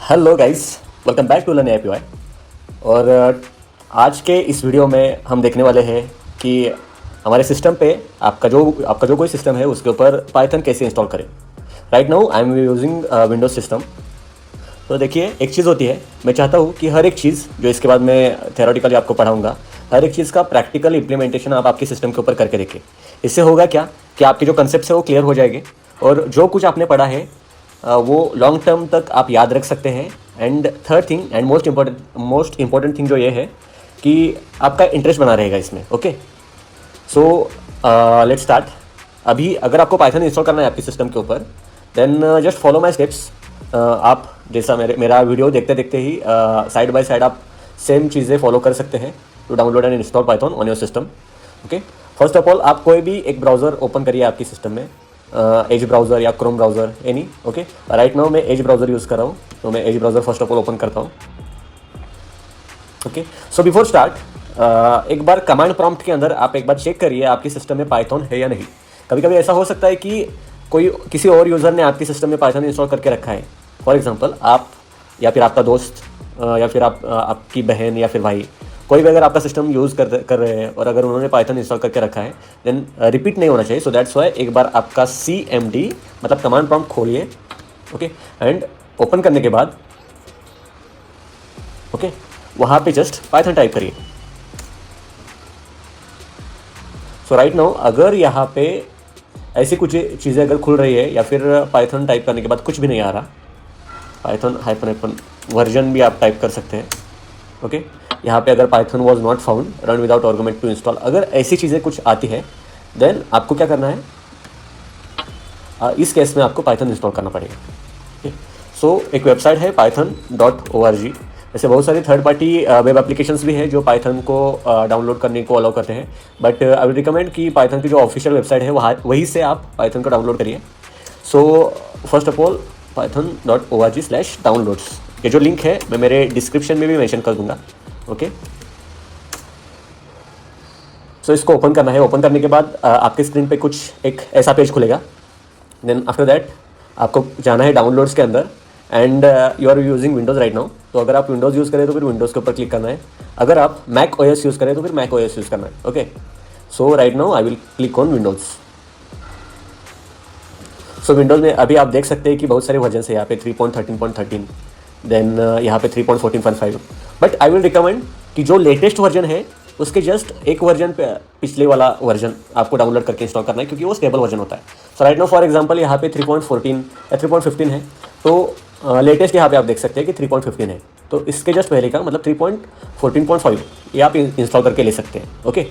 Hello guys, welcome back to learn APY. और आज के इस वीडियो में हम देखने वाले हैं कि हमारे सिस्टम पे आपका जो कोई सिस्टम है उसके ऊपर पाइथन कैसे इंस्टॉल करें। Right now I am using Windows system. तो देखिए, एक चीज़ होती है, मैं चाहता हूँ कि हर एक चीज़ जो इसके बाद मैं थ्योरेटिकली आपको पढ़ाऊँगा, हर एक चीज़ का प्रैक्टिकल इम्प्लीमेंटेशन आप आपके सिस्टम के ऊपर करके देखिए। इससे होगा क्या कि आपके जो कंसेप्ट है वो क्लियर हो जाएंगे और जो कुछ आपने पढ़ा है वो लॉन्ग टर्म तक आप याद रख सकते हैं। And third thing and most important thing जो ये है कि आपका इंटरेस्ट बना रहेगा इसमें। Okay, so let's start. अभी अगर आपको पाइथन इंस्टॉल करना है आपके सिस्टम के ऊपर, then just follow my steps. आप जैसा मेरा वीडियो देखते देखते ही साइड बाय साइड आप सेम चीज़ें फॉलो कर सकते हैं to download and install Python on your system. Okay, first of all आप कोई भी एक ब्राउज़र ओपन करिए आपके सिस्टम में, एज ब्राउज़र या Chrome browser any. Okay, right now मैं एज ब्राउज़र यूज़ कर रहा हूँ, तो मैं Edge browser first of all open करता हूँ। ओके, सो बिफोर स्टार्ट एक बार कमांड प्रॉम्प्ट के अंदर आप एक बार चेक करिए आपके सिस्टम में पाइथन है या नहीं। कभी कभी ऐसा हो सकता है कि किसी और यूज़र ने आपके सिस्टम में पाइथन इंस्टॉल करके रखा है। फॉर एग्जांपल आप या फिर आपका दोस्त या फिर आपकी बहन या फिर भाई, कोई भी अगर आपका सिस्टम यूज़ कर रहे हैं और अगर उन्होंने पाइथन इंस्टॉल करके रखा है, देन रिपीट नहीं होना चाहिए। सो दैट्स वाई एक बार आपका CMD मतलब कमांड प्रॉम्प्ट खोलिए। ओके, एंड ओपन करने के बाद ओके वहाँ पे जस्ट पाइथन टाइप करिए। सो राइट नाउ अगर यहाँ पे ऐसी कुछ चीज़ें अगर खुल रही है या फिर पाइथन टाइप करने के बाद कुछ भी नहीं आ रहा, पाइथन हाइफन वर्जन भी आप टाइप कर सकते हैं। ओके, यहाँ पे अगर Python was not found run without argument to install, अगर ऐसी चीज़ें कुछ आती है, देन आपको क्या करना है, इस केस में आपको पाइथन इंस्टॉल करना पड़ेगा। ओके, सो एक वेबसाइट है python.org। ऐसे बहुत सारी थर्ड पार्टी वेब एप्लीकेशंस भी है जो पाइथन को डाउनलोड करने को अलाउ करते हैं, बट आई विल रिकमेंड कि पाइथन की जो ऑफिशियल वेबसाइट है वहीं से आप पाइथन को डाउनलोड करिए। So first of all python.org/downloads, ये जो लिंक है मैं मेरे डिस्क्रिप्शन में भी मेंशन कर दूंगा। ओके, सो इसको ओपन करना है। ओपन करने के बाद आपके स्क्रीन पे कुछ एक ऐसा पेज खुलेगा। देन आफ्टर दैट आपको जाना है डाउनलोड्स के अंदर, and you are using Windows right now. तो अगर आप विंडोज़ यूज़ करें तो फिर विंडोज़ के ऊपर क्लिक करना है, अगर आप मैक OS यूज़ करें तो फिर मैक OS यूज़ करना है। Okay, so right now I will click on Windows. So Windows में अभी आप देख सकते हैं कि बहुत सारे वर्जन है यहाँ पे 3.13.13, देन यहाँ पे 3.14.5, बट आई विल रिकमेंड कि जो लेटेस्ट वर्जन है उसके जस्ट एक वर्जन पे पिछले वाला वर्जन आपको डाउनलोड करके इंस्टॉल करना है, क्योंकि वो स्टेबल वर्जन होता है। सो राइट नाउ फॉर एग्जांपल यहाँ पे 3.14 या 3.15 है, तो लेटेस्ट यहाँ पे आप देख सकते हैं कि 3.15 है, तो इसके जस्ट पहले का मतलब 3.14.5 ये आप इंस्टॉल करके ले सकते हैं। ओके,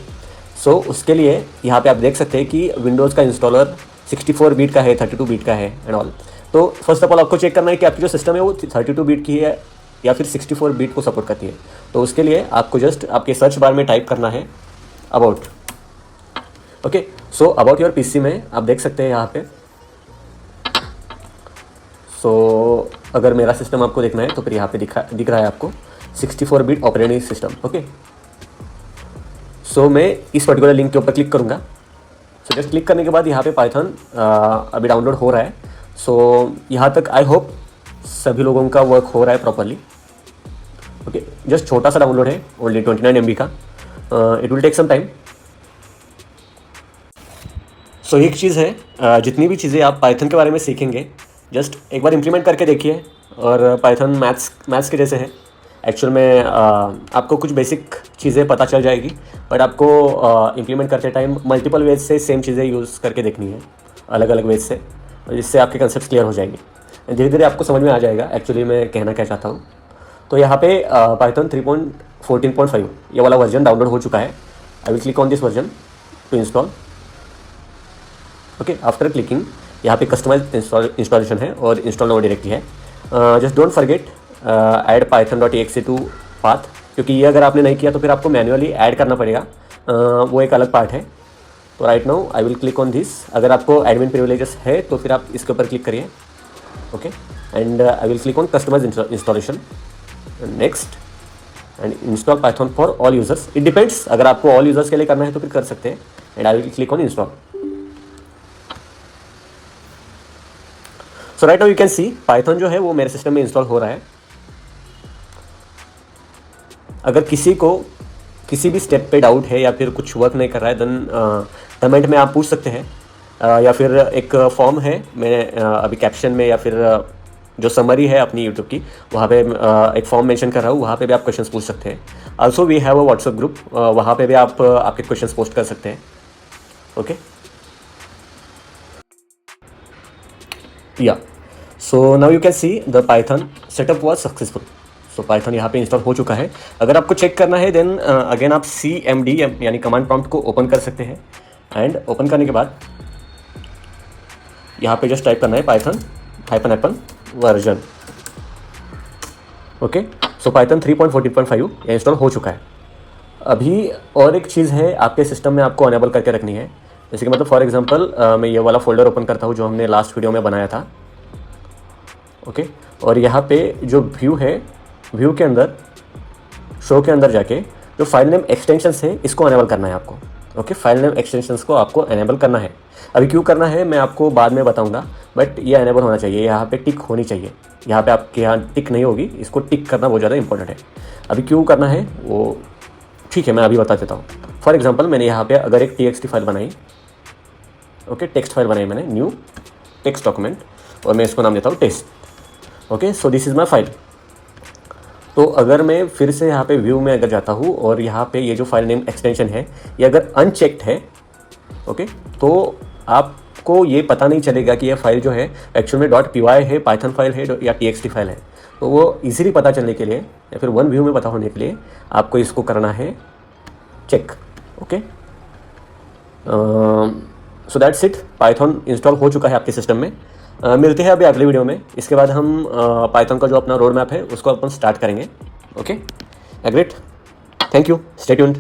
सो उसके लिए यहाँ पे आप देख सकते हैं कि विंडोज़ का इंस्टॉलर 64 बीट का है, 32 बीट का है एंड ऑल। तो फर्स्ट ऑफ ऑल आपको चेक करना है कि आपकी जो सिस्टम है वो 32 बीट की है या फिर 64 बीट को सपोर्ट करती है। तो उसके लिए आपको जस्ट आपके सर्च बार में टाइप करना है about. Okay, so about your PC में आप देख सकते हैं यहाँ पे। सो अगर मेरा सिस्टम आपको देखना है तो फिर यहाँ पे दिख रहा है आपको 64 बीट ऑपरेटिंग सिस्टम। ओके, सो मैं इस पर्टिकुलर लिंक के ऊपर क्लिक करूँगा। सो जस्ट क्लिक करने के बाद यहाँ पे पाइथन अभी डाउनलोड हो रहा है। सो यहाँ तक आई होप सभी लोगों का वर्क हो रहा है प्रॉपरली। ओके, जस्ट छोटा सा डाउनलोड है, ओनली 29 MB का। It will take some time. So एक चीज़ है, जितनी भी चीज़ें आप पाइथन के बारे में सीखेंगे जस्ट एक बार इम्प्लीमेंट करके देखिए। और पाइथन मैथ्स के जैसे है एक्चुअल में। आपको कुछ बेसिक चीज़ें पता चल जाएगी, बट आपको इम्प्लीमेंट करते टाइम मल्टीपल वेज से सेम चीज़ें यूज़ करके देखनी है, अलग अलग वेज से, जिससे आपके कंसेप्ट क्लियर हो जाएंगे। धीरे धीरे आपको समझ में आ जाएगा एक्चुअली मैं कहना क्या चाहता हूँ। तो यहाँ पे पाइथन 3.14.5 ये वाला वर्जन डाउनलोड हो चुका है। I will click on this version to install. Okay, after clicking यहाँ पे कस्टमाइज इंस्टॉलेशन है और इंस्टॉल नाउ डायरेक्टली है। Just don't forget add python.exe to path, क्योंकि ये अगर आपने नहीं किया तो फिर आपको मैन्युअली ऐड करना पड़ेगा, वो एक अलग पार्ट है। तो right now I will click on this. अगर आपको एडमिन प्रिविलेजेस है तो फिर आप इसके ऊपर क्लिक करिए। Okay, and I will click on customize installation, next, and install Python for all users. It depends, अगर आपको ऑल यूजर्स के लिए करना है तो फिर कर सकते हैं। And I will click on install. So right now you can see Python जो है वो मेरे सिस्टम में इंस्टॉल हो रहा है। अगर किसी को किसी भी स्टेप पे डाउट है या फिर कुछ वर्क नहीं कर रहा है, देन कमेंट में आप पूछ सकते हैं, या फिर एक फॉर्म है, मैं अभी कैप्शन में या फिर जो समरी है अपनी यूट्यूब की, वहाँ पे एक फॉर्म मेंशन कर रहा हूँ, वहाँ पे भी आप क्वेश्चंस पूछ सकते हैं। Also we have a WhatsApp group, वहाँ पे भी आप आपके क्वेश्चंस पोस्ट कर सकते हैं। ओके, या so now you can see the Python setup was successful. So Python यहाँ पे इंस्टॉल हो चुका है। अगर आपको चेक करना है देन अगेन आप CMD यानी कमांड प्रॉम्प्ट को ओपन कर सकते हैं, एंड ओपन करने के बाद यहाँ पे जस्ट टाइप करना है पाइथन -, वर्जन। ओके, सो पाइथन 3.14.5 ये इंस्टॉल हो चुका है। अभी और एक चीज़ है आपके सिस्टम में आपको अनेबल करके रखनी है। जैसे कि मतलब फॉर एग्जांपल मैं ये वाला फोल्डर ओपन करता हूँ जो हमने लास्ट वीडियो में बनाया था। ओके, और यहाँ पे जो व्यू है, व्यू के अंदर, शो के अंदर जाके जो फाइल नेम एक्सटेंशंस है इसको अनेबल करना है आपको। ओके, फाइल नेम एक्सटेंशंस को आपको अनेबल करना है। अभी क्यों करना है मैं आपको बाद में बताऊंगा, बट ये अनेबल होना चाहिए। यहाँ पे टिक होनी चाहिए, यहाँ पे आपके यहाँ टिक नहीं होगी, इसको टिक करना बहुत ज़्यादा इंपॉर्टेंट है। अभी क्यों करना है वो ठीक है, मैं अभी बता देता हूँ। फॉर एग्जाम्पल मैंने यहाँ पे अगर एक TXT फाइल बनाई, ओके, टेक्स्ट फाइल बनाई मैंने, न्यू टेक्स्ट डॉक्यूमेंट, और मैं इसको नाम देता हूँ test. Okay, so this is my file. तो अगर मैं फिर से यहाँ पे व्यू में अगर जाता हूँ और यहाँ पे ये जो फाइल नेम एक्सटेंशन है ये अगर अनचेक्ड है, ओके, तो आपको ये पता नहीं चलेगा कि ये फाइल जो है एक्चुअल में .py है, पाइथन फाइल है या TXT फाइल है। तो वो इजीली पता चलने के लिए या फिर वन व्यू में पता होने के लिए आपको इसको करना है check. Okay, so that's it, Python install हो चुका है आपके सिस्टम में। मिलते हैं अभी अगले वीडियो में। इसके बाद हम पाइथन का जो अपना रोड मैप है उसको अपन स्टार्ट करेंगे। Okay, great, thank you, stay tuned.